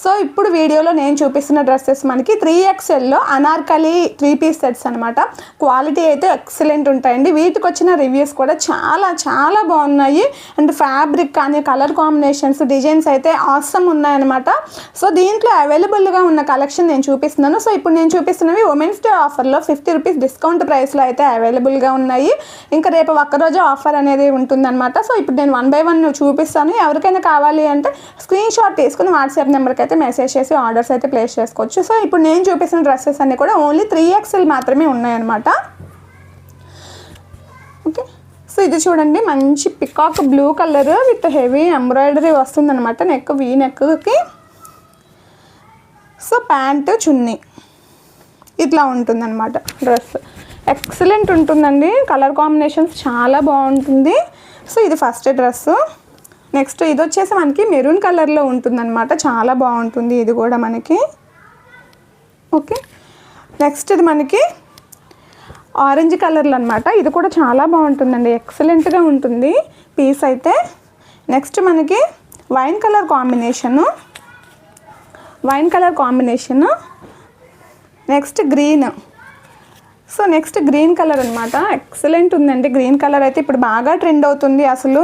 So ఇప్పుడు వీడియోలో నేను చూపిస్తున్న డ్రెస్సెస్ మనకి 3XLలో అనార్కలి 3 పీస్ సెట్స్ అనమాట. క్వాలిటీ అయితే ఎక్సలెంట్ ఉంటాయండి. వీటికి వచ్చిన రివ్యూస్ కూడా చాలా చాలా బాగున్నాయి. అండ్ ఫ్యాబ్రిక్ కానీ కలర్ కాంబినేషన్స్ డిజైన్స్ అయితే ఆసమ్ ఉన్నాయన్నమాట. సో దీంట్లో అవైలబుల్గా ఉన్న కలెక్షన్ నేను చూపిస్తున్నాను. సో ఇప్పుడు నేను చూపిస్తున్నవి ఉమెన్స్ డే ఆఫర్లో 50 రూపీస్ డిస్కౌంట్ ప్రైస్లో అయితే అవైలబుల్గా ఉన్నాయి. ఇంకా రేపు ఒక్కరోజు ఆఫర్ అనేది ఉంటుందన్నమాట. సో ఇప్పుడు నేను 1 by 1 చూపిస్తాను. ఎవరికైనా కావాలి అంటే స్క్రీన్ షాట్ తీసుకుని వాట్సాప్ నెంబర్కి అయితే మెసేజ్ చేసి ఆర్డర్స్ అయితే ప్లేస్ చేసుకోవచ్చు. సో ఇప్పుడు నేను చూపిస్తున్న డ్రెస్సెస్ అన్నీ కూడా ఓన్లీ 3XL మాత్రమే ఉన్నాయన్నమాట. ఓకే, సో ఇది చూడండి, మంచి peacock blue colour with heavy embroidery వస్తుందన్నమాట. నెక్ వీ నెక్కి. సో ప్యాంట్ చున్నీ ఇట్లా ఉంటుందన్నమాట. డ్రెస్ ఎక్సలెంట్ ఉంటుందండి. కలర్ కాంబినేషన్స్ చాలా బాగుంటుంది. సో ఇది ఫస్ట్ డ్రెస్. నెక్స్ట్ ఇది వచ్చేసి మనకి మెరూన్ కలర్లో ఉంటుందన్నమాట. చాలా బాగుంటుంది ఇది కూడా మనకి. ఓకే, నెక్స్ట్ ఇది మనకి ఆరెంజ్ కలర్లో అనమాట. ఇది కూడా చాలా బాగుంటుందండి. ఎక్సలెంట్గా ఉంటుంది పీస్ అయితే. నెక్స్ట్ మనకి wine colour combination. Next green. So next green colour అనమాట. ఎక్సలెంట్ ఉందండి. గ్రీన్ కలర్ అయితే ఇప్పుడు బాగా ట్రెండ్ అవుతుంది అసలు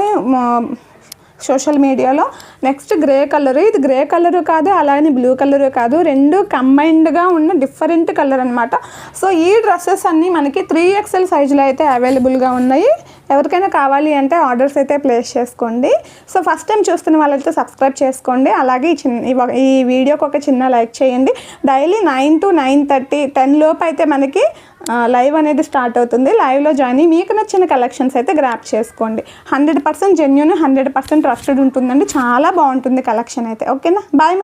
సోషల్ మీడియాలో. Next grey colour. ఇది గ్రే కలరు కాదు, అలాగే బ్లూ కలరు కాదు, రెండు కంబైన్డ్గా ఉన్న డిఫరెంట్ కలర్ అనమాట. సో ఈ డ్రెస్సెస్ అన్నీ మనకి 3XL సైజులో అయితే అవైలబుల్గా ఉన్నాయి. ఎవరికైనా కావాలి అంటే ఆర్డర్స్ అయితే ప్లేస్ చేసుకోండి. సో ఫస్ట్ టైం చూస్తున్న వాళ్ళైతే సబ్స్క్రైబ్ చేసుకోండి. అలాగే ఈ వీడియోకి ఒక చిన్న లైక్ చేయండి. డైలీ 9 to 9:30 10 లోపు అయితే మనకి లైవ్ అనేది స్టార్ట్ అవుతుంది. లైవ్లో జాయిన్ అయ్యి మీకు నచ్చిన కలెక్షన్స్ అయితే గ్రాప్ చేసుకోండి. 100% జెన్యూన్, 100% ట్రస్టెడ్ ఉంటుందండి. చాలా బాగుంటుంది కలెక్షన్ అయితే. ఓకేనా, బాయ్.